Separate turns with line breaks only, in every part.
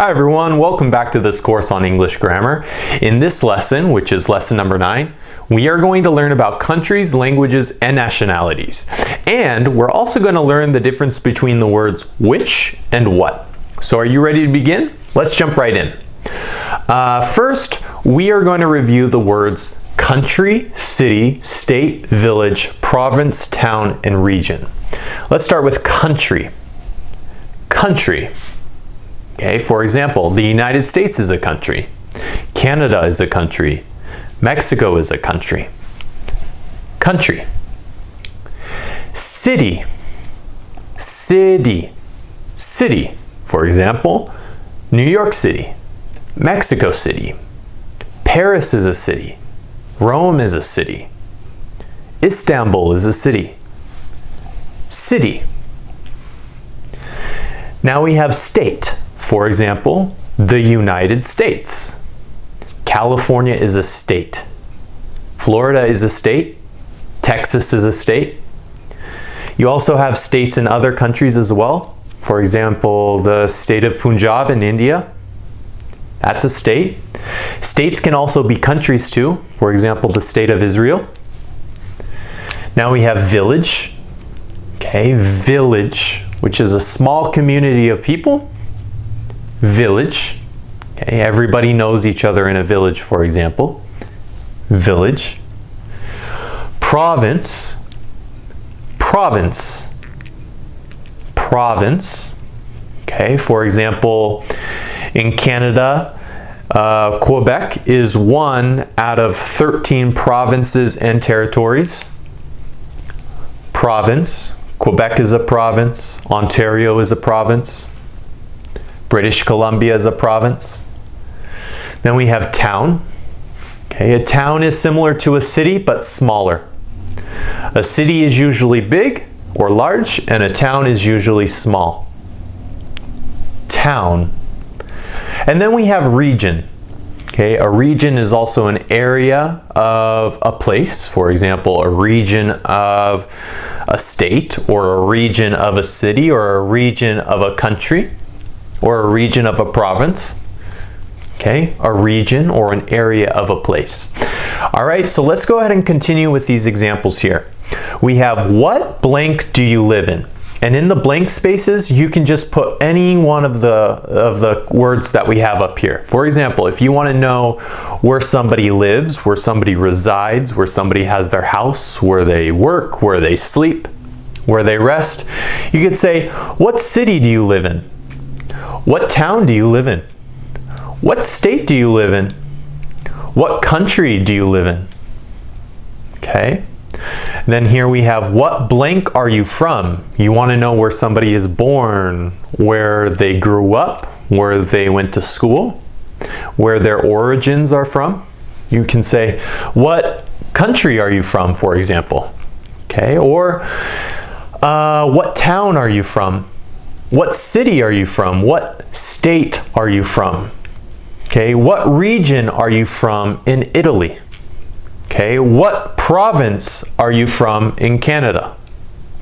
Hi everyone, welcome back to this course on English grammar. In this lesson, which is lesson number 9, we are going to learn about countries, languages, and nationalities. And we're also going to learn the difference between the words which and what. So are you ready to begin? Let's jump right in. First, we are going to review the words country, city, state, village, province, town, and region. Let's start with country. Country. Okay, for example, the United States is a country. Canada is a country. Mexico is a country. Country. City. City. City. For example, New York City. Mexico City. Paris is a city. Rome is a city. Istanbul is a city. City. Now we have state. For example, the United States. California is a state. Florida is a state. Texas is a state. You also have states in other countries as well. For example, the state of Punjab in India. That's a state. States can also be countries too. For example, the state of Israel. Now we have village. Okay, village, which is a small community of people. Village. Okay, everybody knows each other in a village, for example. Village. Province. Province. Province. Okay, for example, in Canada, Quebec is one out of 13 provinces and territories. Province. Quebec is a province. Ontario is a province. British Columbia is a province. Then we have town. Okay, a town is similar to a city but smaller. A city is usually big or large, and a town is usually small. Town. And then we have region. Okay, a region is also an area of a place. For example, a region of a state, or a region of a city, or a region of a country, or a region of a province. Okay, a region or an area of a place. All right, so let's go ahead and continue with these examples here. We have what blank do you live in? And in the blank spaces, you can just put any one of the words that we have up here. For example, if you want to know where somebody lives, where somebody resides, where somebody has their house, where they work, where they sleep, where they rest, you could say, what city do you live in? What town do you live in? What state do you live in? What country do you live in? Okay. Then here we have what blank are you from? You want to know where somebody is born, where they grew up, where they went to school, where their origins are from. You can say, what country are you from, for example? Okay. Or what town are you from? What city are you from? What state are you from? Okay, what region are you from in Italy? Okay, what province are you from in Canada?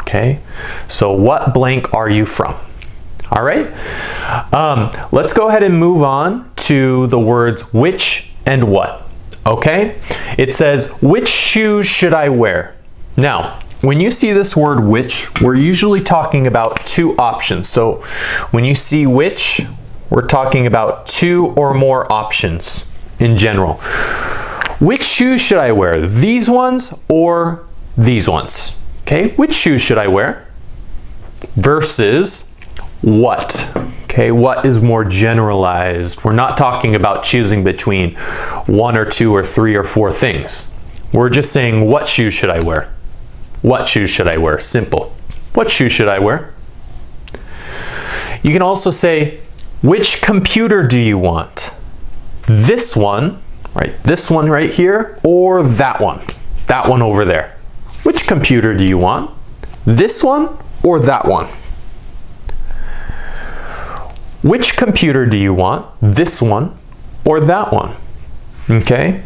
Okay, so what blank are you from? All right, let's go ahead and move on to the words which and what. Okay, it says, which shoes should I wear? Now, when you see this word which, we're usually talking about two options. So when you see which, we're talking about two or more options in general. Which shoes should I wear? These ones or these ones? Okay, which shoes should I wear? Versus what? Okay, what is more generalized? We're not talking about choosing between one or two or three or four things. We're just saying, what shoes should I wear? What shoes should I wear? Simple. What shoes should I wear? You can also say, which computer do you want? This one, right? This one right here, or that one? That one over there. Which computer do you want? This one or that one? Which computer do you want? This one or that one? Okay?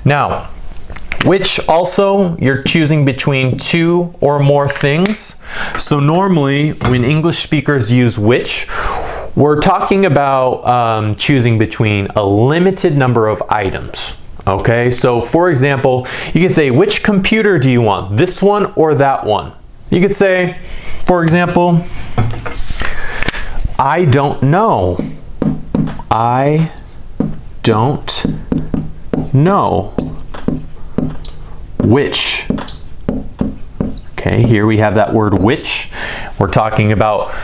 Now, which also you're choosing between two or more things. So normally when English speakers use which, we're talking about choosing between a limited number of items. Okay, so for example, you could say, which computer do you want? This one or that one? You could say, for example, I don't know. I don't know which. Okay, here we have that word which. We're talking about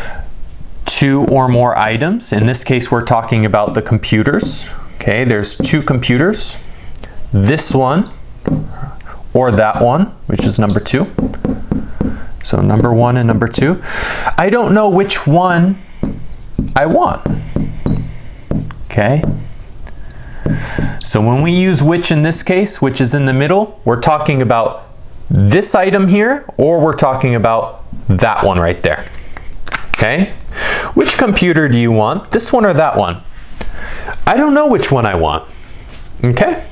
two or more items. In this case, we're talking about the computers. Okay, there's two computers. This one or that one, which is number 2. So number 1 and number 2. I don't know which one I want. Okay. So when we use which in this case, which is in the middle, we're talking about this item here, or we're talking about that one right there. Okay. Which computer do you want? This one or that one? I don't know which one I want. Okay.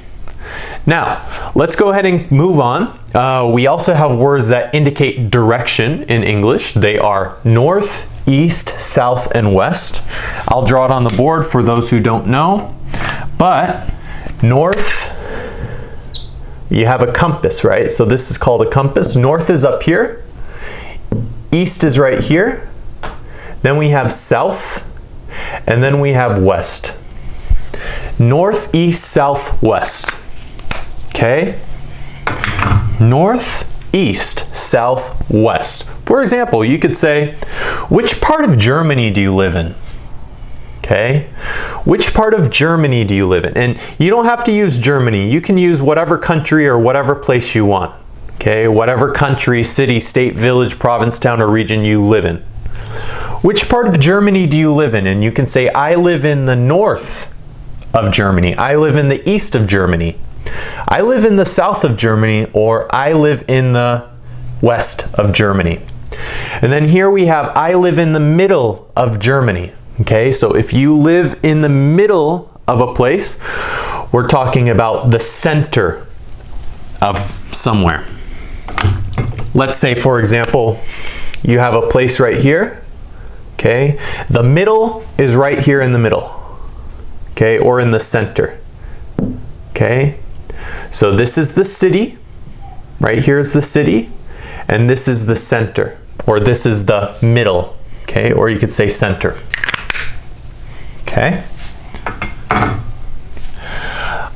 Now, let's go ahead and move on. We also have words that indicate direction in English. They are north, east, south, and west. I'll draw it on the board for those who don't know. But north, you have a compass, right? So this is called a compass. North is up here. East is right here. Then we have south, and then we have west. North, east, south, west. Okay? North, east, south, west. For example, you could say, which part of Germany do you live in? Okay? Which part of Germany do you live in? And you don't have to use Germany. You can use whatever country or whatever place you want. Okay? Whatever country, city, state, village, province, town, or region you live in. Which part of Germany do you live in? And you can say, I live in the north of Germany. I live in the east of Germany. I live in the south of Germany, or I live in the west of Germany. And then here we have, I live in the middle of Germany. Okay, so if you live in the middle of a place, we're talking about the center of somewhere. Let's say, for example, you have a place right here. Okay, the middle is right here in the middle. Okay, or in the center. Okay, so this is the city. Right here is the city, and this is the center, or this is the middle. Okay, or you could say center. Okay.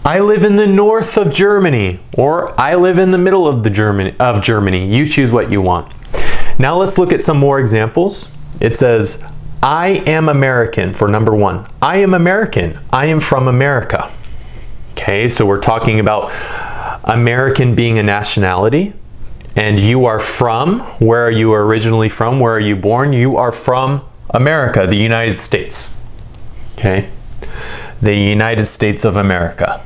I live in the north of Germany, or I live in the middle of Germany. You choose what you want. Now let's look at some more examples. It says, I am American for number 1. I am American. I am from America. Okay, so we're talking about American being a nationality. And you are from, where are you originally from? Where are you born? You are from America, the United States. Okay, the United States of America.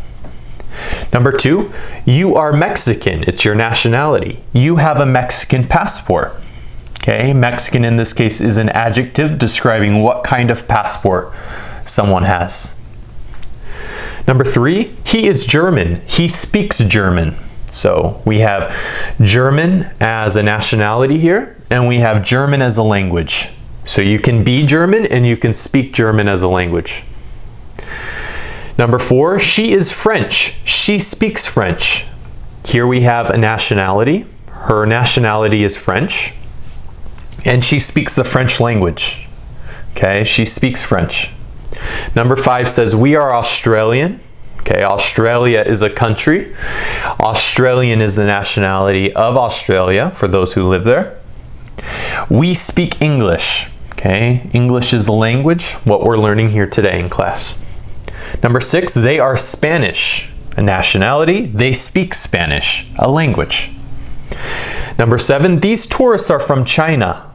Number 2, you are Mexican. It's your nationality. You have a Mexican passport. Okay, Mexican in this case is an adjective describing what kind of passport someone has. Number 3, he is German. He speaks German. So we have German as a nationality here, and we have German as a language. So you can be German and you can speak German as a language. Number 4, she is French. She speaks French. Here we have a nationality. Her nationality is French. And she speaks the French language. Okay, she speaks French. Number 5 says we are Australian. Okay, Australia is a country. Australian is the nationality of Australia for those who live there. We speak English. Okay, English is the language, what we're learning here today in class. Number 6, they are Spanish. A nationality, they speak Spanish, a language. Number 7, these tourists are from China.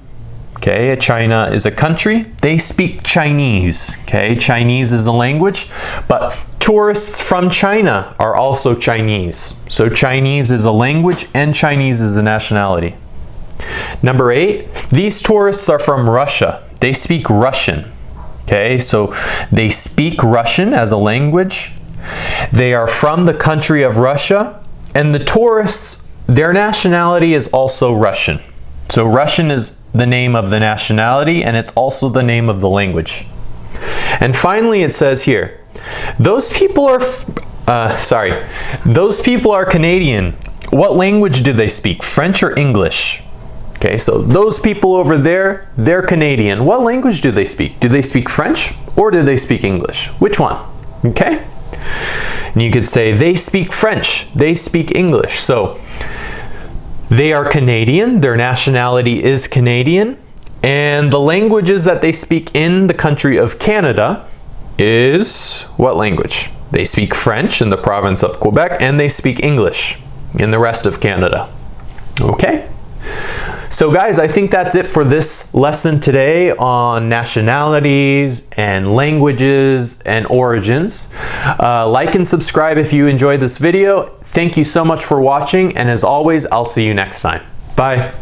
Okay, China is a country. They speak Chinese. Okay, Chinese is a language, but tourists from China are also Chinese. So Chinese is a language and Chinese is a nationality. Number 8, these tourists are from Russia. They speak Russian. Okay, so they speak Russian as a language. They are from the country of Russia, and the tourists, their nationality is also Russian. So Russian is the name of the nationality, and it's also the name of the language. And finally, it says here, those people are Canadian. What language do they speak? French or English? Okay, so those people over there, they're Canadian. What language do they speak? Do they speak French or do they speak English? Which one? Okay? And you could say they speak French, they speak English. So they are Canadian, their nationality is Canadian, and the languages that they speak in the country of Canada is what language? They speak French in the province of Quebec, and they speak English in the rest of Canada. Okay? So guys, I think that's it for this lesson today on nationalities and languages and origins. Like and subscribe if you enjoyed this video. Thank you so much for watching, and as always, I'll see you next time. Bye.